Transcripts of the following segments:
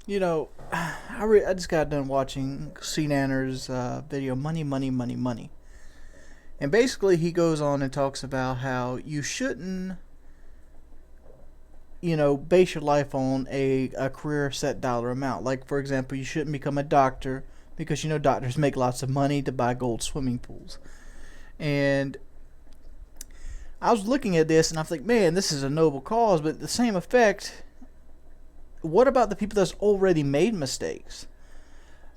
You know, I just got done watching Seananners' video, Money, Money, Money, Money. And basically, he goes on and talks about how you shouldn't, base your life on a career set dollar amount. Like, for example, you shouldn't become a doctor because, doctors make lots of money to buy gold swimming pools. And I was looking at this and I was like, man, this is a noble cause, but the same effect, what about the people that's already made mistakes?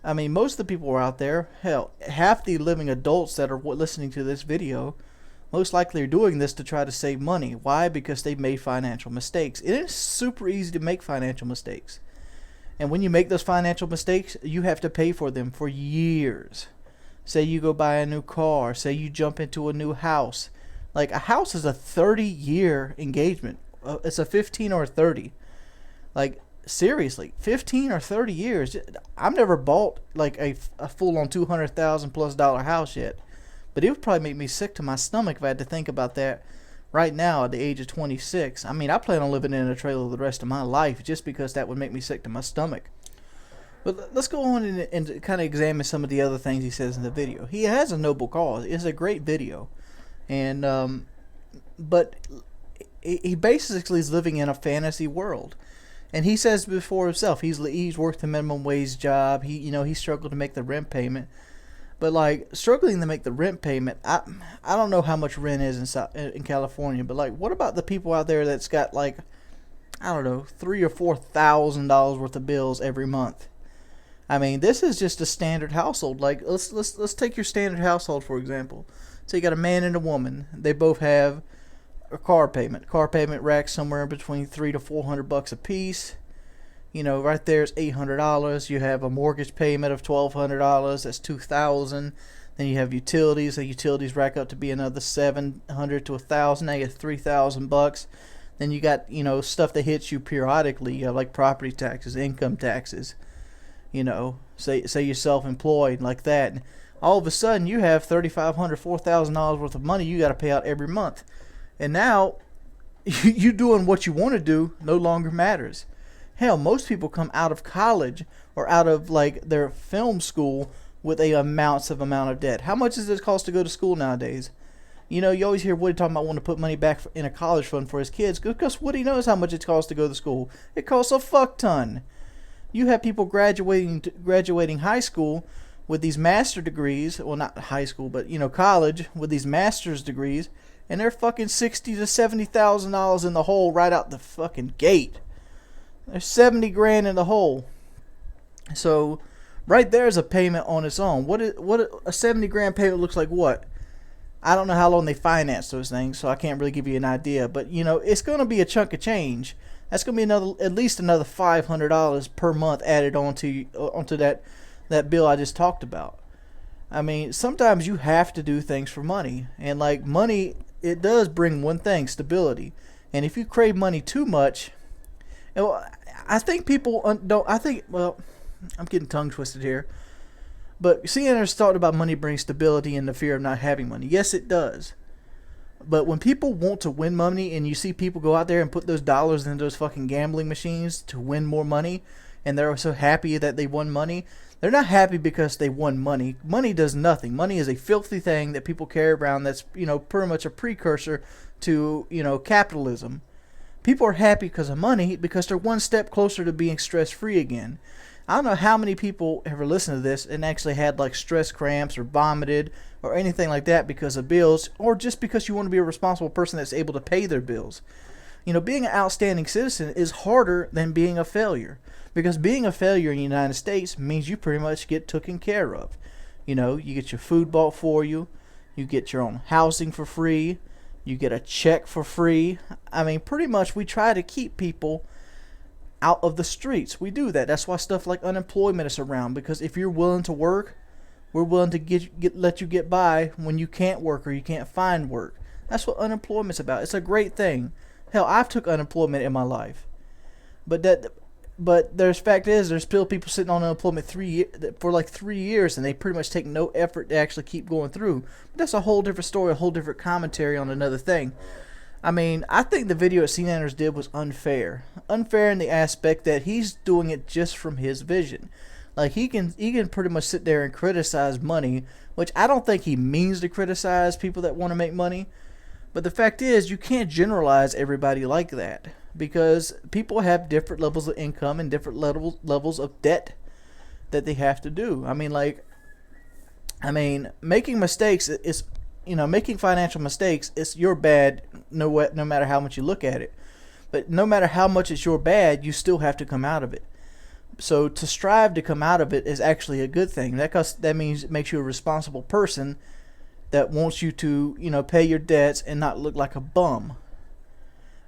I mean, most of the people are out there, hell, half the living adults that are listening to this video most likely are doing this to try to save money. Why? Because they've made financial mistakes. It is super easy to make financial mistakes. And when you make those financial mistakes, you have to pay for them for years. Say you go buy a new car. Say you jump into a new house. Like, a house is a 30-year engagement. It's a 15 or a 30. Like, seriously, 15 or 30 years. I've never bought like a full-on $200,000+ house yet. But it would probably make me sick to my stomach if I had to think about that right now at the age of 26. I mean, I plan on living in a trailer the rest of my life just because that would make me sick to my stomach. But let's go on and kind of examine some of the other things he says in the video. He has a noble cause. It's a great video. And, but he basically is living in a fantasy world. And he says before himself, he's worked a minimum wage job. He struggled to make the rent payment. But like, struggling to make the rent payment, I don't know how much rent is in California, but like, what about the people out there that's got like, I don't know, $3,000 or $4,000 worth of bills every month? I mean, this is just a standard household. Like, let's take your standard household for example. So you got a man and a woman. They both have a car payment. Car payment racks somewhere between $300 to $400 a piece. Right there is $800. You have a mortgage payment of $1,200. That's $2,000. Then you have utilities. The utilities rack up to be another $700 to $1,000. Now you have $3,000. Then you got stuff that hits you periodically. You have like property taxes, income taxes. Say you're self-employed like that. And all of a sudden you have $3,500, $4,000 worth of money you got to pay out every month. And now you doing what you want to do no longer matters. Hell, most people come out of college or out of like their film school with a massive amount of debt. How much does it cost to go to school nowadays? You always hear Woody talking about wanting to put money back in a college fund for his kids because Woody knows how much it costs to go to school. It costs a fuck ton. You have people graduating high school with these master degrees, well, not high school, but college with these master's degrees, and they're fucking $60,000 to $70,000 in the hole right out the fucking gate. There's 70 grand in the hole. So right there is a payment on its own. What a 70 grand payment looks like? What? I don't know how long they finance those things, so I can't really give you an idea. But it's going to be a chunk of change. That's going to be at least another $500 per month added onto that bill I just talked about. I mean, sometimes you have to do things for money, and like money, it does bring one thing: stability. And if you crave money too much, I think people don't. Well, I'm getting tongue twisted here. But Seananners talked about money brings stability and the fear of not having money. Yes, it does. But when people want to win money and you see people go out there and put those dollars into those fucking gambling machines to win more money, and they're so happy that they won money, they're not happy because they won money. Money does nothing. Money is a filthy thing that people carry around that's, pretty much a precursor to, capitalism. People are happy because of money because they're one step closer to being stress-free again. I don't know how many people ever listened to this and actually had like stress cramps or vomited or anything like that because of bills, or just because you want to be a responsible person that's able to pay their bills. Being an outstanding citizen is harder than being a failure, because being a failure in the United States means you pretty much get taken care of. You get your food bought for you, you get your own housing for free, you get a check for free. I mean, pretty much we try to keep people out of the streets. We do that. That's why stuff like unemployment is around, because if you're willing to work, we're willing to let you get by when you can't work or you can't find work. That's what unemployment's about. It's a great thing. Hell, I've took unemployment in my life. But there's still people sitting on unemployment for like 3 years, and they pretty much take no effort to actually keep going through. But that's a whole different story, a whole different commentary on another thing. I mean, I think the video that Seananners did was unfair. Unfair in the aspect that he's doing it just from his vision. Like, he can pretty much sit there and criticize money, which I don't think he means to criticize people that want to make money. But the fact is, you can't generalize everybody like that, because people have different levels of income and different levels of debt that they have to do. Making mistakes is, making financial mistakes is your bad, no matter how much you look at it. But no matter how much it's your bad, you still have to come out of it. So to strive to come out of it is actually a good thing. That means it makes you a responsible person that wants you to, pay your debts and not look like a bum.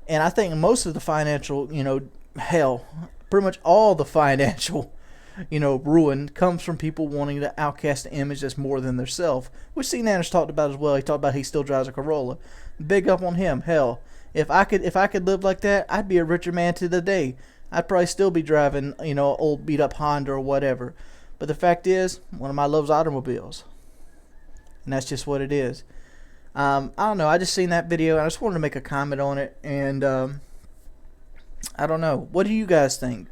And I think most of the financial, pretty much all the financial, ruin comes from people wanting to outcast an image that's more than theirself, which Seananners talked about as well. He talked about he still drives a Corolla. Big up on him. Hell, if I could live like that, I'd be a richer man to the day. I'd probably still be driving, old beat up Honda or whatever. But the fact is, one of my loves automobiles. And that's just what it is. I don't know. I just seen that video, and I just wanted to make a comment on it. And I don't know. What do you guys think?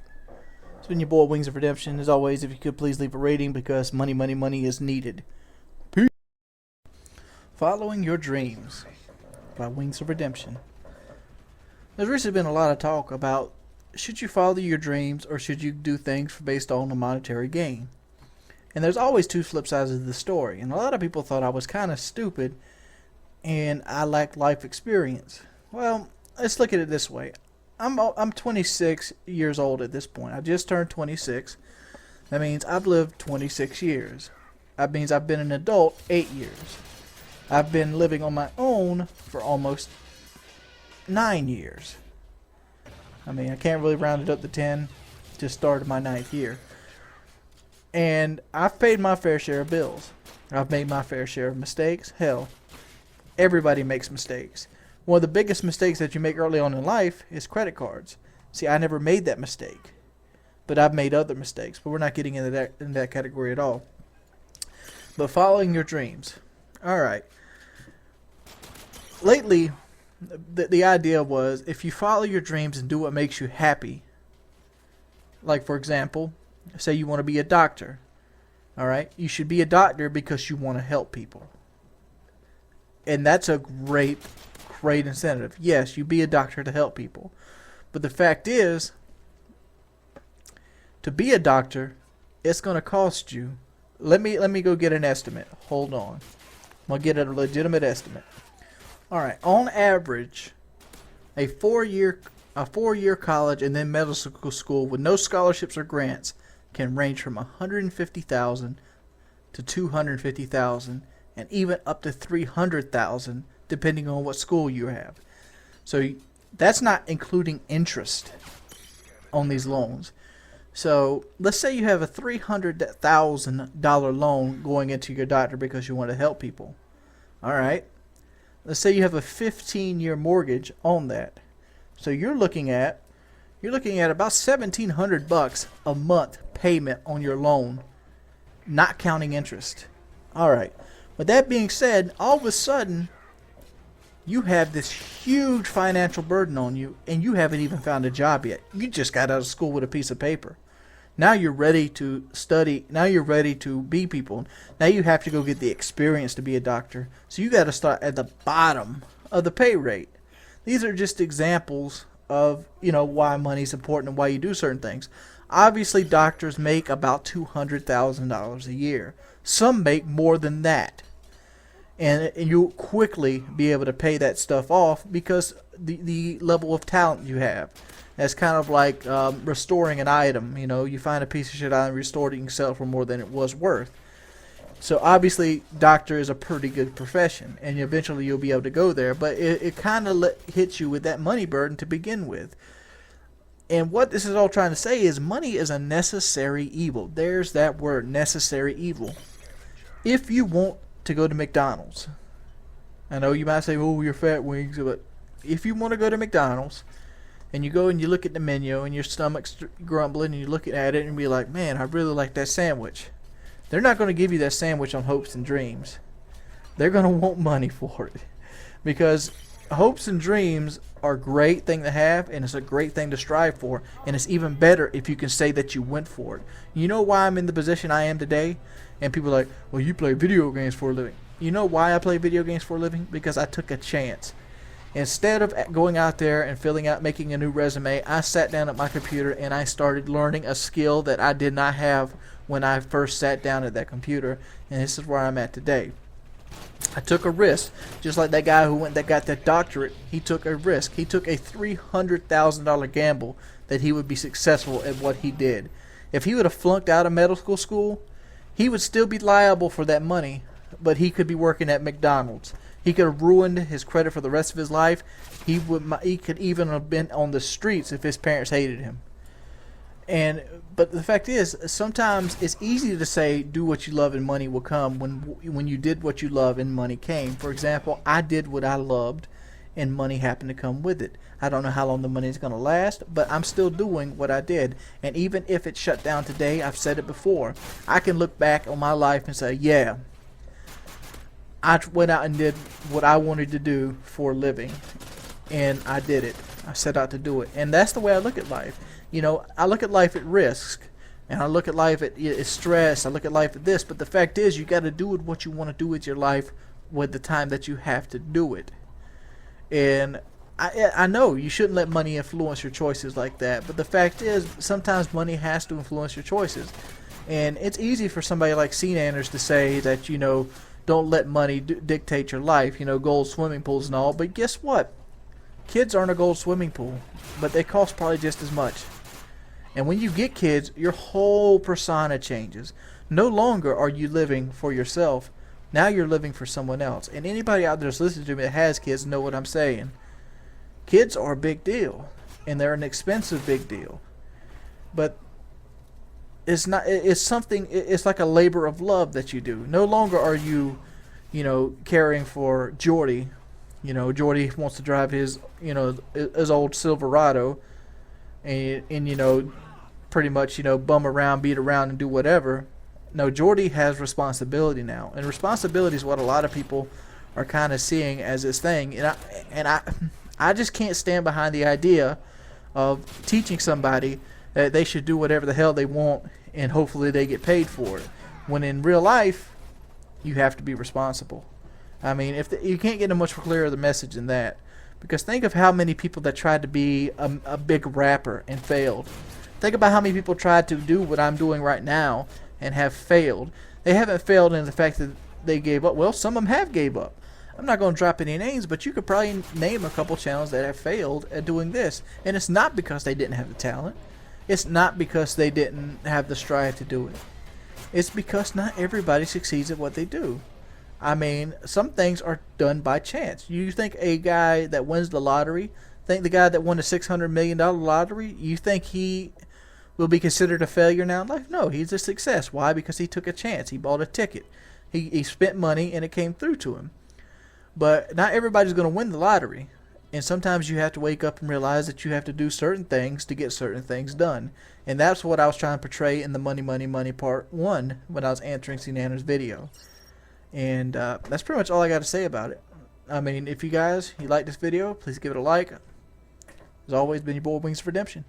It's been your boy, Wings of Redemption. As always, if you could please leave a rating, because money, money, money is needed. Peace. Following Your Dreams by Wings of Redemption. There's recently been a lot of talk about, should you follow your dreams or should you do things based on a monetary gain? And there's always two flip sides of the story. And a lot of people thought I was kind of stupid and I lacked life experience. Well, let's look at it this way. I'm 26 years old at this point. I just turned 26. That means I've lived 26 years. That means I've been an adult 8 years. I've been living on my own for almost 9 years. I mean, I can't really round it up to 10. Just started my 9th year. And I've paid my fair share of bills. I've made my fair share of mistakes. Hell, everybody makes mistakes. One of the biggest mistakes that you make early on in life is credit cards. See, I never made that mistake. But I've made other mistakes. But we're not getting into that category at all. But following your dreams. Alright. Lately, the idea was, if you follow your dreams and do what makes you happy, like for example, say you want to be a doctor, alright, you should be a doctor because you want to help people. And that's a great incentive. Yes, you be a doctor to help people. But the fact is, to be a doctor, it's going to cost you. Let me go get an estimate. Hold on. I'm going to get a legitimate estimate. Alright, on average, a four-year college and then medical school with no scholarships or grants can range from $150,000 to $250,000 and even up to $300,000 depending on what school you have. So that's not including interest on these loans. So let's say you have a $300,000 loan going into your doctor because you want to help people. Alright. Let's say you have a 15-year mortgage on that. So you're looking at about $1,700 a month payment on your loan, not counting interest. Alright. With that being said, all of a sudden you have this huge financial burden on you and you haven't even found a job yet. You just got out of school with a piece of paper. Now you're ready to study. Now you're ready to be people. Now you have to go get the experience to be a doctor. So you got to start at the bottom of the pay rate. These are just examples of, why money's important and why you do certain things. Obviously, doctors make about $200,000 a year. Some make more than that. And you'll quickly be able to pay that stuff off because the level of talent you have. That's kind of like restoring an item. You find a piece of shit item, restore it, you can sell it for more than it was worth. So obviously, doctor is a pretty good profession, and eventually you'll be able to go there. But it kind of hits you with that money burden to begin with. And what this is all trying to say is money is a necessary evil. There's that word, necessary evil. If you want to go to McDonald's, I know you might say, "Oh, you're fat, Wings," but if you want to go to McDonald's, and you go and you look at the menu and your stomach's grumbling and you're looking at it and be like, man, I really like that sandwich. They're not going to give you that sandwich on hopes and dreams. They're going to want money for it. Because hopes and dreams are a great thing to have, and it's a great thing to strive for, and it's even better if you can say that you went for it. You know why I'm in the position I am today? And people are like, well, you play video games for a living. You know why I play video games for a living? Because I took a chance. Instead of going out there and making a new resume, I sat down at my computer and I started learning a skill that I did not have when I first sat down at that computer, and this is where I'm at today. I took a risk, just like that guy that got that doctorate. He took a risk. He took a $300,000 gamble that he would be successful at what he did. If he would have flunked out of medical school, he would still be liable for that money, but he could be working at McDonald's. He could have ruined his credit for the rest of his life. He could even have been on the streets if his parents hated him. But the fact is, sometimes it's easy to say, do what you love and money will come, when you did what you love and money came. For example, I did what I loved and money happened to come with it. I don't know how long the money is going to last, but I'm still doing what I did. And even if it shut down today, I've said it before, I can look back on my life and say, yeah, I went out and did what I wanted to do for a living, and I did it. I set out to do it. And that's the way I look at life. You know, I look at life at risk, and I look at life at stress. I look at life at this. But the fact is, you got to do what you want to do with your life with the time that you have to do it. And I know you shouldn't let money influence your choices like that. But the fact is, sometimes money has to influence your choices. And it's easy for somebody like Seananners to say that, you know, don't let money dictate your life, you know, gold swimming pools and all. But guess what? Kids aren't a gold swimming pool, but they cost probably just as much. And when you get kids, your whole persona changes. No longer are you living for yourself. Now you're living for someone else. And anybody out there that's listening to me that has kids know what I'm saying. Kids are a big deal, and they're an expensive big deal. But it's not. It's something. It's like a labor of love that you do. No longer are you, you know, caring for Jordy. You know, Jordy wants to drive his, you know, his old Silverado, and you know, pretty much, you know, bum around, beat around, and do whatever. No, Jordy has responsibility now, and responsibility is what a lot of people are kind of seeing as this thing. And I just can't stand behind the idea of teaching somebody that they should do whatever the hell they want and hopefully they get paid for it. When in real life, you have to be responsible. I mean, you can't get a much clearer the message than that. Because think of how many people that tried to be a big rapper and failed. Think about how many people tried to do what I'm doing right now and have failed. They haven't failed in the fact that they gave up. Well, some of them have gave up. I'm not going to drop any names, but you could probably name a couple channels that have failed at doing this. And it's not because they didn't have the talent. It's not because they didn't have the strive to do it. It's because not everybody succeeds at what they do. I mean, some things are done by chance. You think a guy that wins the lottery, think the guy that won the $600 million lottery, you think he will be considered a failure now in life? No, he's a success. Why? Because he took a chance. He bought a ticket. He spent money and it came through to him. But not everybody's going to win the lottery. And sometimes you have to wake up and realize that you have to do certain things to get certain things done. And that's what I was trying to portray in the Money, Money, Money Part 1 when I was answering Seananners' video. And that's pretty much all I got to say about it. I mean, if you like this video, please give it a like. As always, been your boy, Wings of Redemption.